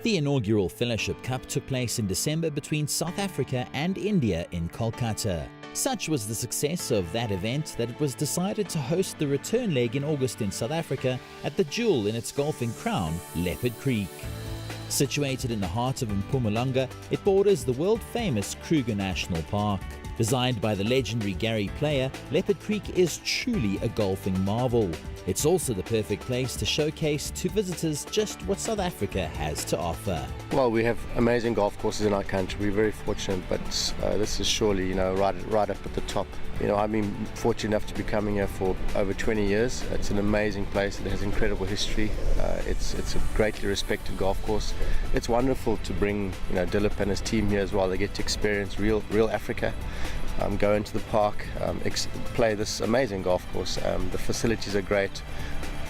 The inaugural Fellowship Cup took place in December between South Africa and India in Kolkata. Such was the success of that event that it was decided to host the return leg in August in South Africa at the jewel in its golfing crown, Leopard Creek. Situated in the heart of Mpumalanga, it borders the world-famous Kruger National Park. Designed by the legendary Gary Player, Leopard Creek is truly a golfing marvel. It's also the perfect place to showcase to visitors just what South Africa has to offer. Well, we have amazing golf courses in our country. We're very fortunate, but this is surely, right up at the top. I've been fortunate enough to be coming here for over 20 years. It's an amazing place. It has incredible history. It's a greatly respected golf course. It's wonderful to bring, Dilip and his team here as well. They get to experience real Africa. Go into the park, play this amazing golf course. The facilities are great.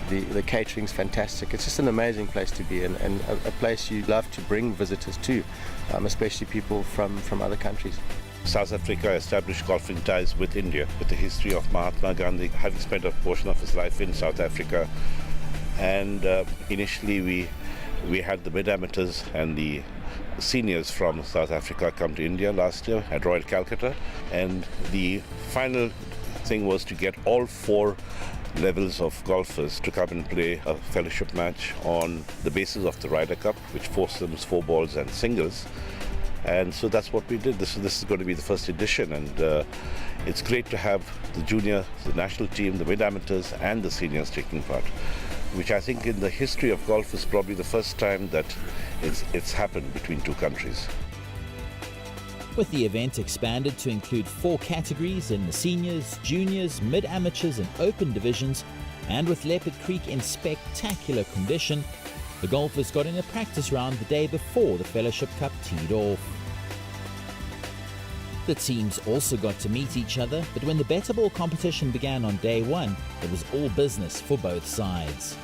The catering's fantastic. It's just an amazing place to be in, and a place you love to bring visitors to, especially people from other countries. South Africa established golfing ties with India, with the history of Mahatma Gandhi having spent a portion of his life in South Africa. And initially we had the mid-amateurs and the seniors from South Africa come to India last year at Royal Calcutta, and the final thing was to get all four levels of golfers to come and play a fellowship match on the basis of the Ryder Cup, which foursomes, four balls and singles. And so that's what we did. This is going to be the first edition, and it's great to have the junior, the national team, the mid-amateurs and the seniors taking part, which I think in the history of golf is probably the first time that it's happened between two countries. With the event expanded to include 4 categories in the seniors, juniors, mid-amateurs and open divisions, and with Leopard Creek in spectacular condition, the golfers got in a practice round the day before the Fellowship Cup teed off. The teams also got to meet each other, but when the better ball competition began on day 1, it was all business for both sides.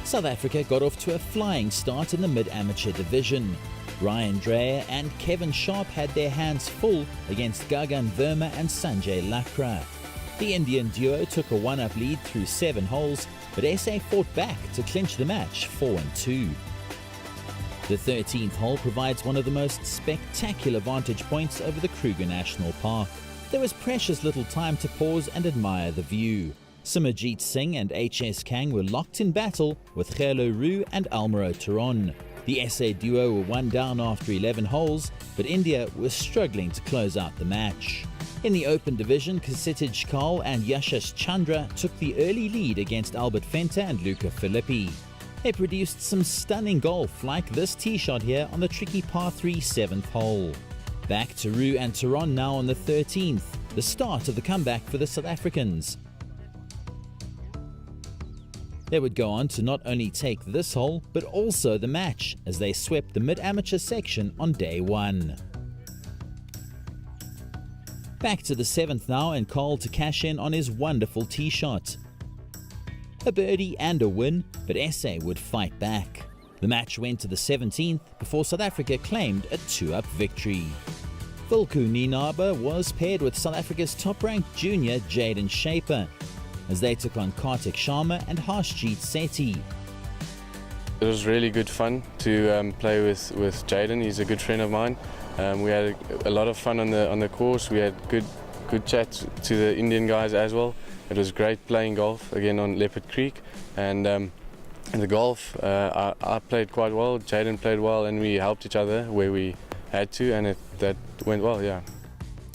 South Africa got off to a flying start in the mid-amateur division. Ryan Dreyer and Kevin Sharp had their hands full against Gagan Verma and Sanjay Lakra. The Indian duo took a 1-up lead through 7 holes, but SA fought back to clinch the match 4-2. The 13th hole provides one of the most spectacular vantage points over the Kruger National Park. There was precious little time to pause and admire the view. Simajit Singh and HS Kang were locked in battle with Khelo Roo and Almaro Turon. The SA duo were 1 down after 11 holes, but India was struggling to close out the match. In the open division, Kasitij Kaul and Yashas Chandra took the early lead against Albert Venter and Luca Filippi. They produced some stunning golf like this tee shot here on the tricky par 3 7th hole. Back to Roo and Turon now on the 13th, the start of the comeback for the South Africans. They would go on to not only take this hole, but also the match as they swept the mid-amateur section on day 1. Back to the 7th now, and Cole to cash in on his wonderful tee shot. A birdie and a win, but SA would fight back. The match went to the 17th before South Africa claimed a 2-up victory. Vilku Ninaba was paired with South Africa's top-ranked junior Jaden Shaper as they took on Kartik Sharma and Harshjeet Sethi. It was really good fun to play with Jaden. He's a good friend of mine. We had a lot of fun on the course. We had good chats to the Indian guys as well. It was great playing golf again on Leopard Creek, and in the golf I played quite well. Jaden played well, and we helped each other where we had to, and that went well. Yeah.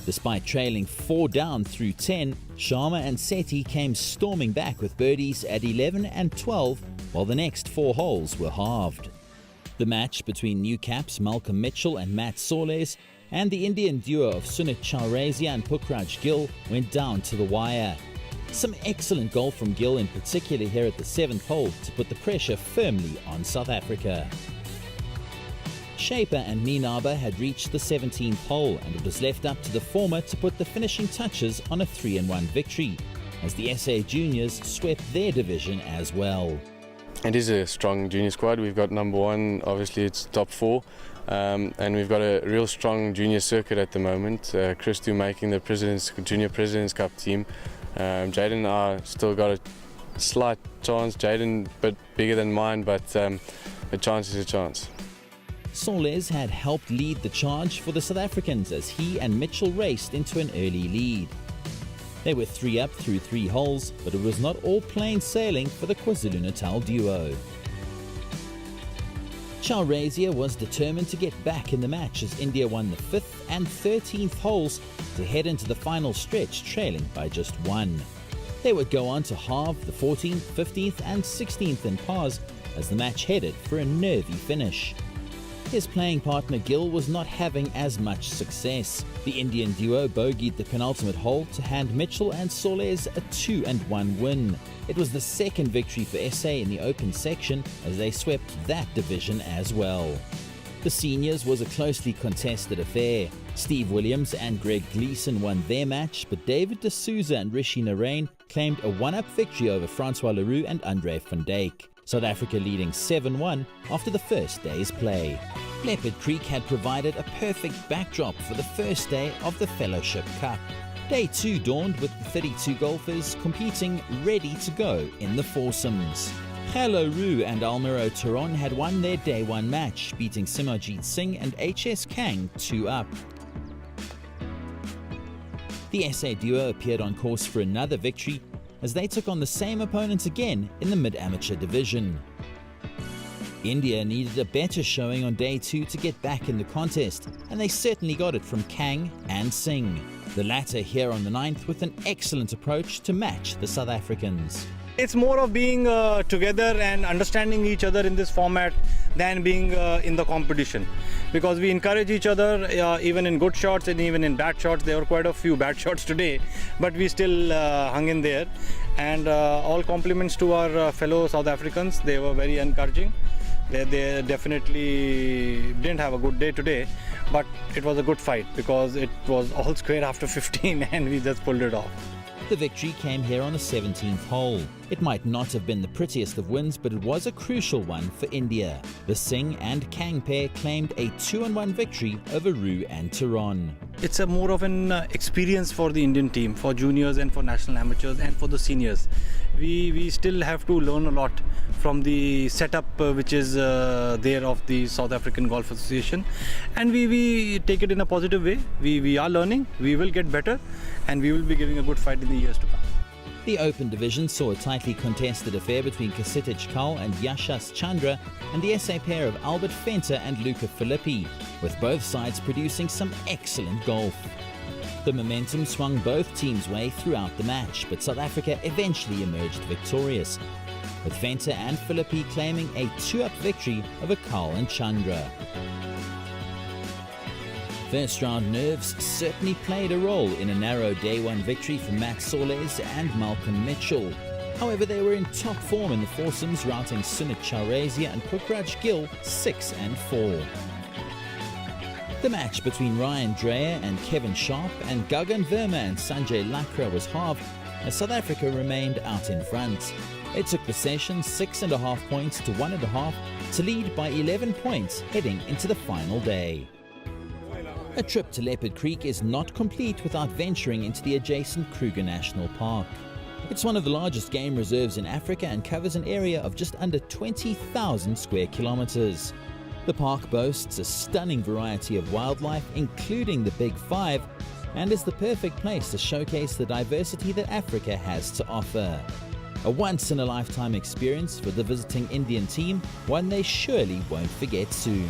Despite trailing 4 down through 10, Sharma and Sethi came storming back with birdies at 11 and 12, while the next 4 holes were halved. The match between new caps Malcolm Mitchell and Matt Soles and the Indian duo of Sunit Chalrazia and Pukraj Gill went down to the wire. Some excellent golf from Gill in particular here at the 7th hole to put the pressure firmly on South Africa. Shaper and Ninaba had reached the 17th hole, and it was left up to the former to put the finishing touches on a 3-1 victory, as the SA juniors swept their division as well. It is a strong junior squad. We've got number 1, obviously it's top 4, and we've got a real strong junior circuit at the moment. Christu making the Junior President's Cup team. Jaden and I still got slight chance. Jaden a bit bigger than mine, but a chance is a chance. Soles had helped lead the charge for the South Africans as he and Mitchell raced into an early lead. They were 3 up through 3 holes, but it was not all plain sailing for the KwaZulu-Natal duo. Chaurasia was determined to get back in the match as India won the 5th and 13th holes to head into the final stretch trailing by just 1. They would go on to halve the 14th, 15th and 16th in pars as the match headed for a nervy finish. His playing partner Gill was not having as much success. The Indian duo bogeyed the penultimate hole to hand Mitchell and Soles a 2-1 win. It was the second victory for SA in the open section as they swept that division as well. The seniors was a closely contested affair. Steve Williams and Greg Gleeson won their match, but David D'Souza and Rishi Narain claimed a 1-up victory over Francois Leroux and Andre van Dijk. South Africa leading 7-1 after the first day's play. Leopard Creek had provided a perfect backdrop for the first day of the Fellowship Cup. Day 2 dawned with the 32 golfers competing ready to go in the foursomes. Hello Roo and Almiro Turon had won their Day 1 match, beating Simajit Singh and HS Kang 2-up. The SA duo appeared on course for another victory as they took on the same opponents again in the mid-amateur division. India needed a better showing on Day 2 to get back in the contest, and they certainly got it from Kang and Singh. The latter here on the 9th with an excellent approach to match the South Africans. It's more of being together and understanding each other in this format than being in the competition, because we encourage each other even in good shots and even in bad shots. There were quite a few bad shots today, but we still hung in there, and all compliments to our fellow South Africans. They were very encouraging. They definitely didn't have a good day today, but it was a good fight because it was all square after 15 and we just pulled it off. The victory came here on the 17th hole. It might not have been the prettiest of wins, but it was a crucial one for India. The Singh and Kang pair claimed a 2-1 victory over Roo and Turon. It's a more of an experience for the Indian team, for juniors and for national amateurs and for the seniors. We still have to learn a lot from the setup which is there of the South African Golf Association, and we take it in a positive way. We are learning, we will get better, and we will be giving a good fight in the years to come. The Open division saw a tightly contested affair between Kasitij Kaul and Yashas Chandra and the SA pair of Albert Fenter and Luca Filippi, with both sides producing some excellent golf. The momentum swung both teams' way throughout the match, but South Africa eventually emerged victorious, with Fenter and Filippi claiming a 2-up victory over Kaul and Chandra. First round nerves certainly played a role in a narrow Day 1 victory for Matt Soles and Malcolm Mitchell. However, they were in top form in the foursomes, routing Sunit Chaurasia and Pukraj Gill 6 and 4. The match between Ryan Dreyer and Kevin Sharp and Gagan Verma and Sanjay Lakra was halved as South Africa remained out in front. It took the session 6.5 points to 1.5 to lead by 11 points heading into the final day. A trip to Leopard Creek is not complete without venturing into the adjacent Kruger National Park. It's one of the largest game reserves in Africa and covers an area of just under 20,000 square kilometers. The park boasts a stunning variety of wildlife, including the Big Five, and is the perfect place to showcase the diversity that Africa has to offer. A once-in-a-lifetime experience for the visiting Indian team, one they surely won't forget soon.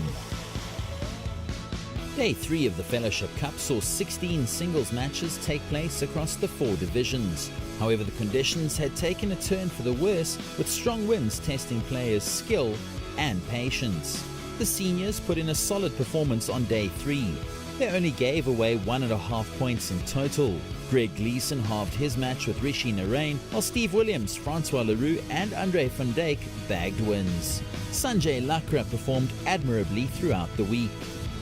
Day 3 of the Fellowship Cup saw 16 singles matches take place across the 4 divisions. However, the conditions had taken a turn for the worse, with strong winds testing players' skill and patience. The seniors put in a solid performance on Day 3. They only gave away 1.5 points in total. Greg Gleeson halved his match with Rishi Narain, while Steve Williams, Francois Leroux and Andre van Dijk bagged wins. Sanjay Lakra performed admirably throughout the week.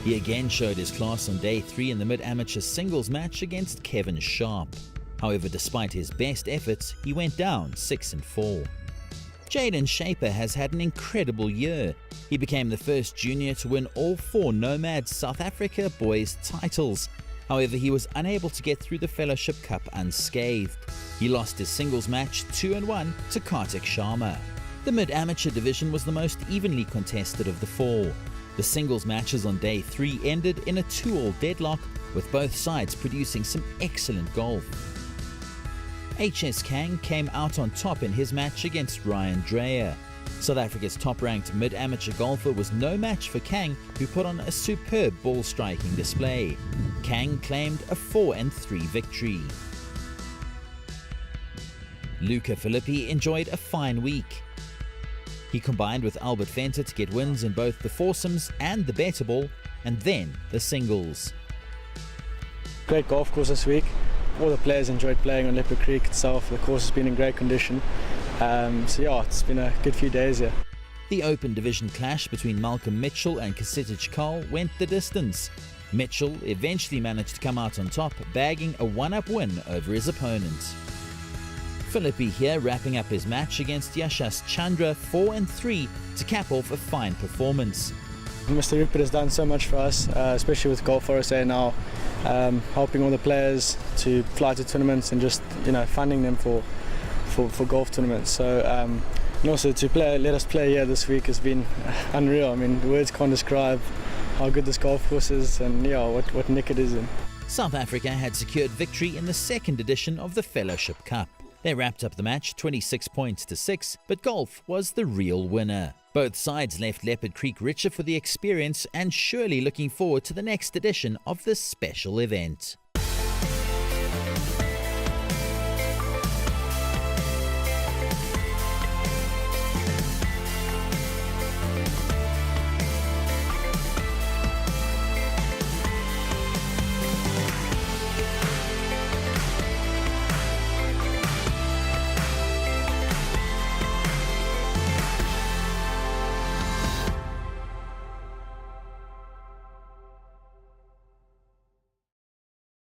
He again showed his class on Day 3 in the mid-amateur singles match against Kevin Sharp. However, despite his best efforts, he went down 6 and 4. Jaden Shaper has had an incredible year. He became the first junior to win all 4 Nomad South Africa boys titles. However, he was unable to get through the Fellowship Cup unscathed. He He lost his singles match 2-1 to Kartik Sharma. The mid-amateur division was the most evenly contested of the four. The singles matches on day 3 ended in a 2-all deadlock, with both sides producing some excellent golf. HS Kang came out on top in his match against Ryan Dreyer. South Africa's top-ranked mid-amateur golfer was no match for Kang, who put on a superb ball-striking display. Kang claimed a 4-3 victory. Luca Filippi enjoyed a fine week. He combined with Albert Venter to get wins in both the foursomes and the better ball, and then the singles. Great golf course this week. All the players enjoyed playing on Leopard Creek itself. The course has been in great condition. So yeah, it's been a good few days here. The open division clash between Malcolm Mitchell and Kasitic Karl went the distance. Mitchell eventually managed to come out on top, bagging a one-up win over his opponent. Filippi here wrapping up his match against Yashas Chandra 4-3 to cap off a fine performance. Mr. Rupert has done so much for us, especially with Golf RSA now, helping all the players to fly to tournaments and just funding them for golf tournaments. So and also to let us play here this week has been unreal. I mean, words can't describe how good this golf course is and yeah, what nick it is in. South Africa had secured victory in the second edition of the Fellowship Cup. They wrapped up the match 26 points to 6, but golf was the real winner. Both sides left Leopard Creek richer for the experience and surely looking forward to the next edition of this special event.